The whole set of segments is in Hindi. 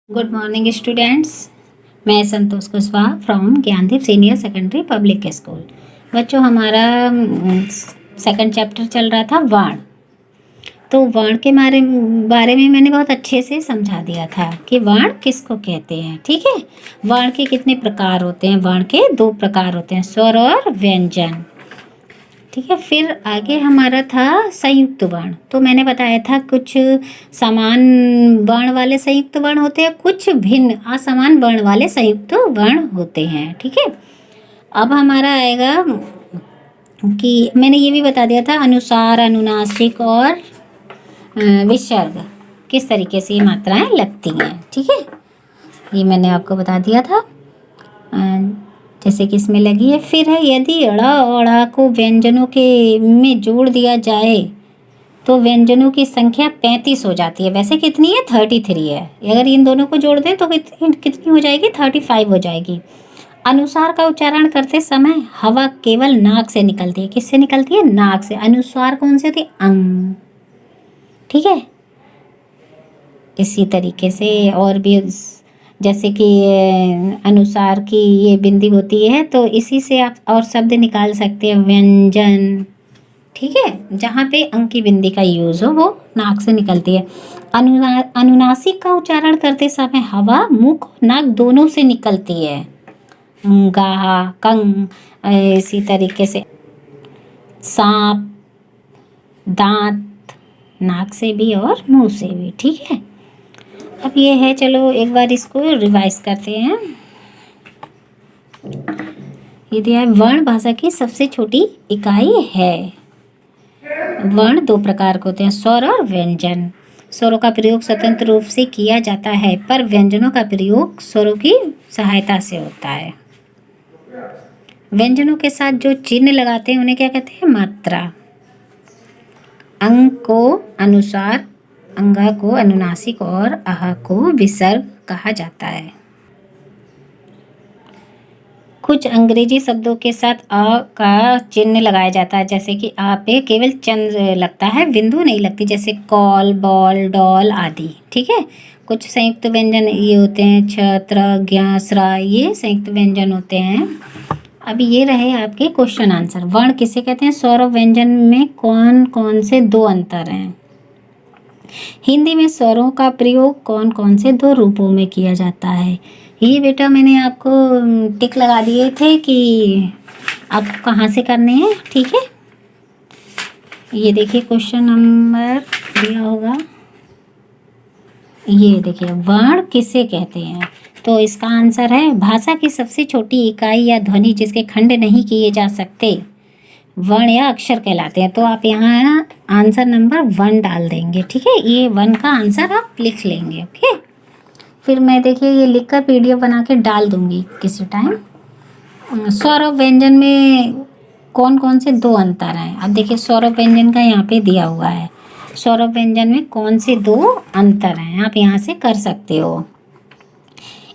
Good morning students. मैं Santosh Kushwaha from Gyandeep senior secondary public school. बच्चों, हमारा सेकंड चैप्टर चल रहा था वर्ण। तो वर्ण के बारे में मैंने बहुत अच्छे से समझा दिया था कि वर्ण किसको कहते हैं। ठीक है, वर्ण के कितने प्रकार होते हैं। वर्ण के 2 प्रकार होते हैं, स्वर और व्यंजन। ठीक है, फिर आगे हमारा था संयुक्त वर्ण। तो मैंने बताया था कुछ समान वर्ण वाले संयुक्त वर्ण होते हैं, कुछ भिन्न असमान वर्ण वाले संयुक्त वर्ण होते हैं। ठीक है, अब हमारा आएगा कि मैंने ये भी बता दिया था अनुसार, अनुनासिक और विसर्ग किस तरीके से ये मात्राएं लगती हैं। ठीक है, ये मैंने आपको बता दिया था जैसे कि इसमें लगी है। फिर है यदि अड़ा औड़ा को व्यंजनों के में जोड़ दिया जाए तो व्यंजनों की संख्या 35 हो जाती है। वैसे कितनी है, 33 है। अगर इन दोनों को जोड़ दें तो कितनी हो जाएगी, 35 हो जाएगी। अनुसार का उच्चारण करते समय हवा केवल नाक से निकलती है। किससे निकलती है, नाक से। अनुस्वार कौन से होती है, अंग। ठीक है, इसी तरीके से और भी जैसे कि अनुसार की ये बिंदी होती है तो इसी से आप और शब्द निकाल सकते हैं, व्यंजन। ठीक है, जहाँ पे अंक की बिंदी का यूज हो वो नाक से निकलती है। अनुनासिक का उच्चारण करते समय हवा मुख नाक दोनों से निकलती है, गाहा कंग। इसी तरीके से सांप, दांत, नाक से भी और मुंह से भी। ठीक है, अब ये है, चलो एक बार इसको रिवाइज करते हैं। ये दिया है, वर्ण भाषा की सबसे छोटी इकाई है। वर्ण 2 प्रकार के होते हैं, स्वर और व्यंजन। स्वरों का प्रयोग स्वतंत्र रूप से किया जाता है पर व्यंजनों का प्रयोग स्वरों की सहायता से होता है। व्यंजनों के साथ जो चिन्ह लगाते हैं उन्हें क्या कहते हैं, मात्रा। अंग को अनुसार, अंगा को अनुनासिक और आह को विसर्ग कहा जाता है। कुछ अंग्रेजी शब्दों के साथ अ का चिन्ह लगाया जाता है, जैसे कि आ पे केवल चंद्र लगता है, बिंदु नहीं लगती, जैसे कॉल, बॉल, डॉल आदि। ठीक है, कुछ संयुक्त व्यंजन ये होते हैं, छ, त्र, ज्ञ, स्र, ये संयुक्त व्यंजन होते हैं। अब ये रहे आपके क्वेश्चन आंसर। वर्ण किसे कहते हैं, स्वर और व्यंजन में कौन कौन से 2 अंतर हैं। हिंदी में स्वरों का प्रयोग कौन कौन से 2 रूपों में किया जाता है। ये बेटा मैंने आपको टिक लगा दिए थे कि आपको कहाँ से करने हैं। ठीक है, ये देखिए क्वेश्चन नंबर दिया होगा, ये देखिए वर्ण किसे कहते हैं। तो इसका आंसर है भाषा की सबसे छोटी इकाई या ध्वनि जिसके खंड नहीं किए जा सकते वर्ण या अक्षर कहलाते हैं। तो आप यहाँ आंसर नंबर 1 डाल देंगे। ठीक है, ये 1 का आंसर आप लिख लेंगे। ओके, फिर मैं देखिए ये लिखकर PDF बना के डाल दूंगी किसी टाइम। स्वर और व्यंजन में कौन कौन से 2 अंतर हैं। अब देखिए स्वर और व्यंजन का यहाँ पे दिया हुआ है, स्वर और व्यंजन में कौन से 2 अंतर हैं, आप यहाँ से कर सकते हो।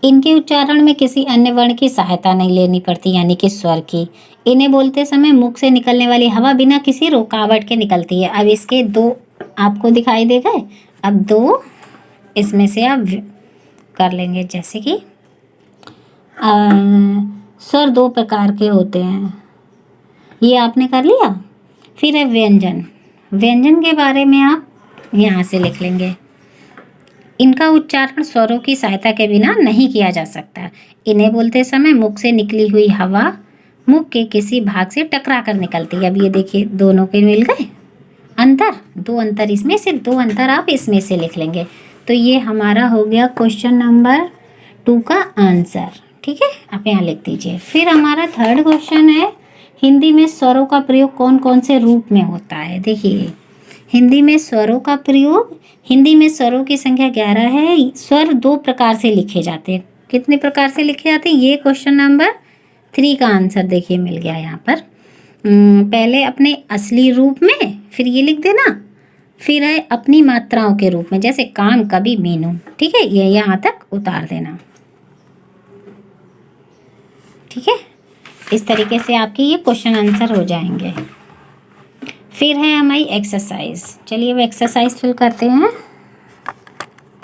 इनके उच्चारण में किसी अन्य वर्ण की सहायता नहीं लेनी पड़ती, यानी कि स्वर की। इन्हें बोलते समय मुख से निकलने वाली हवा बिना किसी रुकावट के निकलती है। अब इसके 2 आपको दिखाई दे गए। अब 2 इसमें से आप कर लेंगे, जैसे कि स्वर 2 प्रकार के होते हैं, ये आपने कर लिया। फिर है व्यंजन। व्यंजन के बारे में आप यहाँ से लिख लेंगे। इनका उच्चारण स्वरों की सहायता के बिना नहीं किया जा सकता। इन्हें बोलते समय मुख से निकली हुई हवा मुख के किसी भाग से टकरा कर निकलती है। अब ये देखिए दोनों के मिल गए अंतर, 2 अंतर इसमें से, 2 अंतर आप इसमें से लिख लेंगे। तो ये हमारा हो गया क्वेश्चन नंबर 2 का आंसर। ठीक है, आप यहाँ लिख दीजिए। फिर हमारा थर्ड क्वेश्चन है, हिंदी में स्वरों का प्रयोग कौन कौन से रूप में होता है। देखिए हिंदी में स्वरों का प्रयोग, हिंदी में स्वरों की संख्या 11 है। स्वर 2 प्रकार से लिखे जाते हैं। कितने प्रकार से लिखे जाते हैं, ये क्वेश्चन नंबर 3 का आंसर देखिए मिल गया यहाँ पर। पहले अपने असली रूप में, फिर ये लिख देना, फिर है अपनी मात्राओं के रूप में, जैसे काम, कभी, मीनू। ठीक है, ये यहाँ तक उतार देना। ठीक है, इस तरीके से आपके ये क्वेश्चन आंसर हो जाएंगे। फिर है हमारी एक्सरसाइज। चलिए अब एक्सरसाइज फिल करते हैं।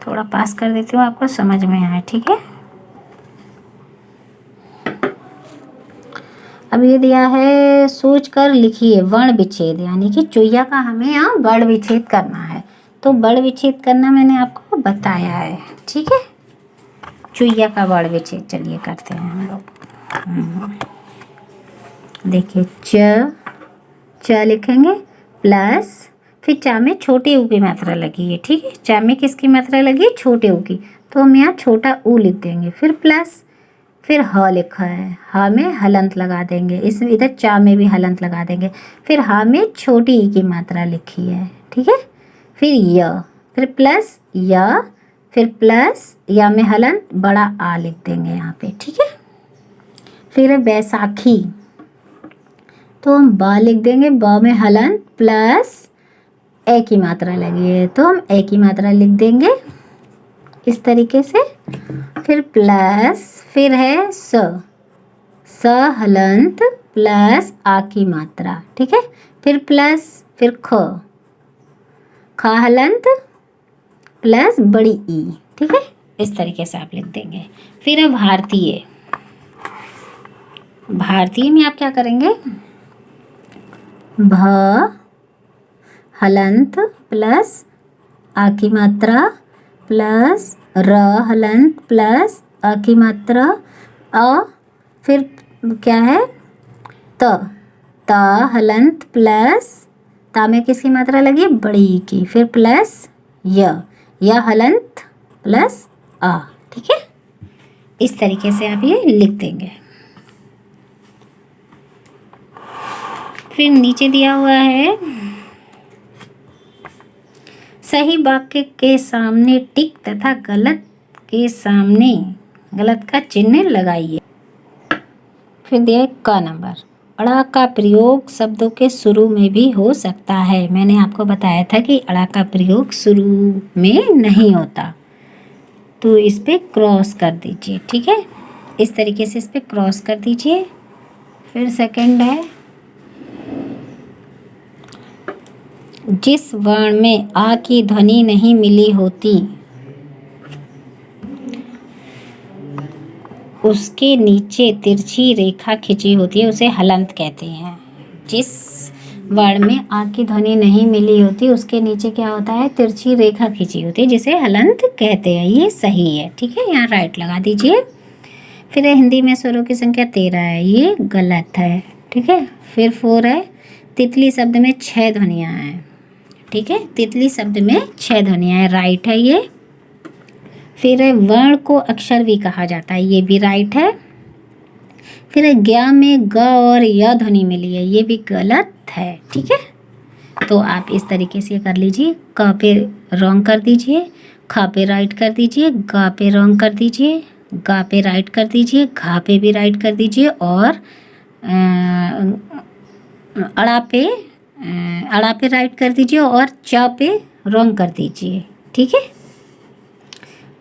थोड़ा पास कर देती हूँ, आपको समझ में आए, ठीक है। अब ये दिया है, सोच कर लिखिए वर्ण विच्छेद, यानी कि चुईया का हमें यहाँ वर्ण विच्छेद करना है। तो वर्ण विच्छेद करना मैंने आपको बताया है, ठीक है। चुईया का वर्ण विच्छेद चलिए करते हैं हम लोग। देखिए च लिखेंगे प्लस, फिर चा में छोटे ऊ की मात्रा लगी है, ठीक है। चा में किसकी मात्रा लगी है? छोटे ऊ की, तो हम यहाँ छोटा ऊ लिख देंगे। फिर प्लस, फिर ह लिखा है, ह में हलंत लगा देंगे, इसमें इधर चा में भी हलंत लगा देंगे। फिर ह में छोटी ई की मात्रा लिखी है, ठीक है। फिर य, फिर प्लस य, फिर प्लस या में हलंत बड़ा आ लिख देंगे यहाँ पे, ठीक है। फिर बैसाखी, तो हम बा लिख देंगे, ब में हलंत प्लस ए की मात्रा लगी है, तो हम ए की मात्रा लिख देंगे इस तरीके से। फिर प्लस, फिर है स हलंत प्लस आ की मात्रा, ठीक है। फिर प्लस, फिर ख हलंत प्लस बड़ी ई, ठीक है। इस तरीके से आप लिख देंगे। फिर है भारतीय, भारतीय में आप क्या करेंगे? भ हलंत प्लस आ की मात्रा प्लस र हलंत प्लस अ की मात्रा, फिर क्या है? त हलंत प्लस ता में किसकी मात्रा लगी? बड़ी ई की। फिर प्लस य हलंत प्लस आ, ठीक है। इस तरीके से आप ये लिख देंगे। फिर नीचे दिया हुआ है, सही वाक्य के सामने टिक तथा गलत के सामने गलत का चिन्ह लगाइए। फिर दिया है क नंबर, अड़ा का प्रयोग शब्दों के शुरू में भी हो सकता है। मैंने आपको बताया था कि अड़ा का प्रयोग शुरू में नहीं होता, तो इस पे क्रॉस कर दीजिए, ठीक है। इस तरीके से इस पे क्रॉस कर दीजिए। फिर सेकंड है, जिस वर्ण में आ की ध्वनि नहीं मिली होती उसके नीचे तिरछी रेखा खिंची होती है, उसे हलंत कहते हैं। जिस वर्ण में आ की ध्वनि नहीं मिली होती उसके नीचे क्या होता है? तिरछी रेखा खिंची होती है, जिसे हलंत कहते हैं। ये सही है, ठीक है, यहाँ राइट लगा दीजिए। फिर हिंदी में स्वरों की संख्या 13 है, ये गलत है, ठीक है। फिर 4 है, तितली शब्द में 6 ध्वनियाँ हैं, ठीक है। तितली शब्द में 6 ध्वनियाँ हैं, राइट है ये। फिर वर्ण को अक्षर भी कहा जाता है, ये भी राइट है। फिर ज्ञा में ग और य ध्वनि मिली है, ये भी गलत है, ठीक है। तो आप इस तरीके से कर लीजिए, क पे रॉन्ग कर दीजिए, ख पे राइट कर दीजिए, ग पे रॉन्ग कर दीजिए, ग पे राइट कर दीजिए, घ पे भी राइट कर दीजिए, और अड़ा पे राइट कर दीजिए, और च पे रॉन्ग कर दीजिए, ठीक है।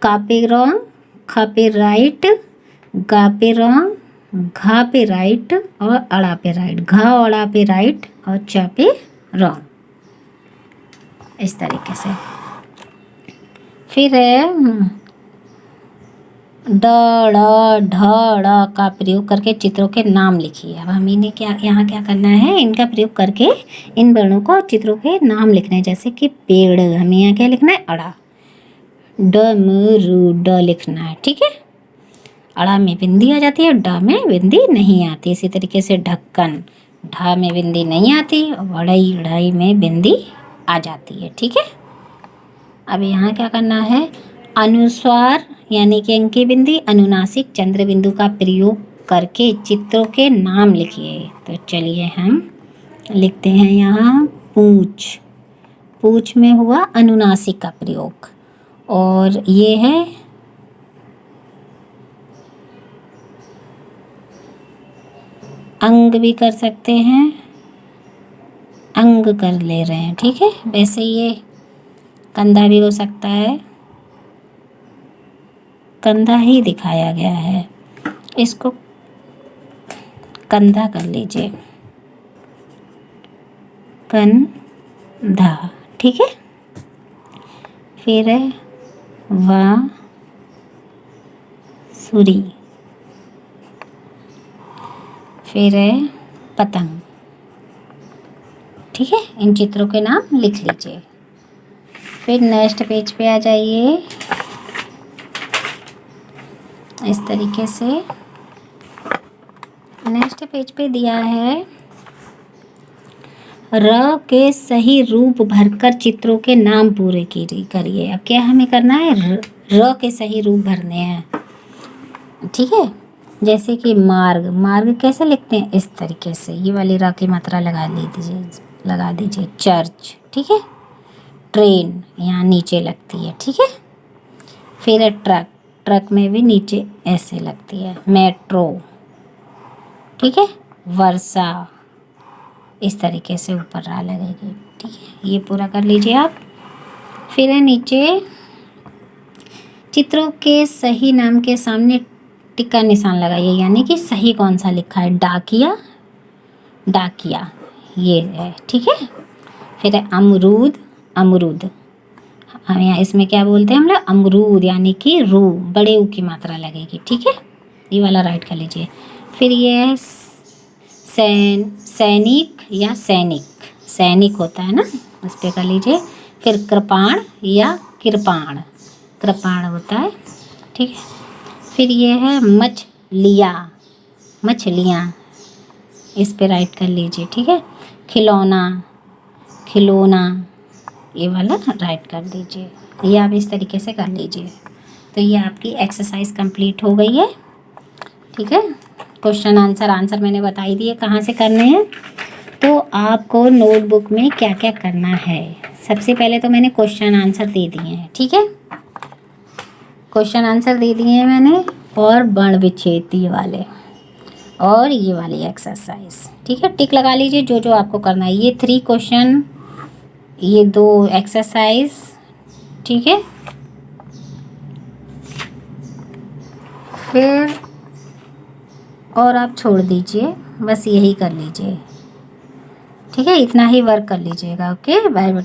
का पे रॉन्ग, ख पे राइट, गा पे रॉन्ग, घा पे राइट, और अड़ा पे राइट, घा और अड़ा पे राइट, और च पे रॉन्ग, इस तरीके से। फिर है ड ड़ ढ ड़ का प्रयोग करके चित्रों के नाम लिखिए। अब हम इन्हें यहाँ क्या करना है? इनका प्रयोग करके इन वर्णों को चित्रों के नाम लिखने हैं। जैसे कि पेड़, हमें यहाँ क्या लिखना है? अड़ा। डमरू, ड लिखना है, ठीक है। अड़ा में बिंदी आ जाती है, ड में बिंदी नहीं आती। इसी तरीके से ढक्कन, ढ में बिंदी नहीं आती, वड़ई, ढ़ई में बिंदी आ जाती है, ठीक है। अब यहाँ क्या करना है? अनुस्वार यानी कि अंकी बिंदी, अनुनासिक, चंद्र बिंदु का प्रयोग करके चित्रों के नाम लिखिए। तो चलिए हम लिखते हैं यहाँ पूछ। पूछ में हुआ अनुनासिक का प्रयोग, और ये है अंग, भी कर सकते हैं, अंग कर ले रहे हैं, ठीक है। वैसे ये कंधा भी हो सकता है, कंधा ही दिखाया गया है, इसको कंधा कर लीजिए, कंधा, ठीक है। फिर है बांसुरी, फिर है पतंग। ठीक है, इन चित्रों के नाम लिख लीजिए। फिर नेक्स्ट पेज पे आ जाइए। इस तरीके से नेक्स्ट पेज पे दिया है र के सही रूप भरकर चित्रों के नाम पूरे करिए। अब क्या हमें करना है, र के सही रूप भरने हैं। ठीक है, जैसे कि मार्ग, मार्ग कैसे लिखते हैं, इस तरीके से ये वाली र की मात्रा लगा दीजिए। चर्च, ठीक है। ट्रेन यहाँ नीचे लगती है, ठीक है। फिर है ट्रक, ट्रक में भी नीचे ऐसे लगती है। मेट्रो, ठीक है। वर्षा, इस तरीके से ऊपर रा लगेगी, ठीक है। ये पूरा कर लीजिए आप। फिर है नीचे चित्रों के सही नाम के सामने टिक का निशान लगाइए, यानी कि सही कौन सा लिखा है। डाकिया, डाकिया ये है, ठीक है। फिर है अमरूद, अमरूद, हम यहाँ इसमें क्या बोलते हैं हम लोग, अमरूद, यानी कि रू, बड़े ऊ की मात्रा लगेगी, ठीक है। ये वाला राइट कर लीजिए। फिर ये है सैनिक या सैनिक, सैनिक होता है ना, उस पर कर लीजिए। फिर कृपाण या कृपाण, कृपाण होता है, ठीक है। फिर ये है मछलियाँ, मछलियाँ, इस पे राइट कर लीजिए, ठीक है। खिलौना, खिलौना, ये वाला राइट कर दीजिए। ये आप इस तरीके से कर लीजिए। तो ये आपकी एक्सरसाइज कंप्लीट हो गई है, ठीक है। क्वेश्चन आंसर मैंने बता ही दिए कहाँ से करने हैं। तो आपको नोटबुक में क्या क्या करना है, सबसे पहले तो मैंने क्वेश्चन आंसर दे दिए हैं, ठीक है। क्वेश्चन आंसर दे दिए हैं मैंने, और वर्ण विच्छेद ये वाले, और ये वाली एक्सरसाइज, ठीक है। टिक लगा लीजिए जो जो आपको करना है। ये 3 क्वेश्चन, ये 2 एक्सरसाइज, ठीक है। फिर और आप छोड़ दीजिए, बस यही कर लीजिए, ठीक है। इतना ही वर्क कर लीजिएगा। Okay, bye bye.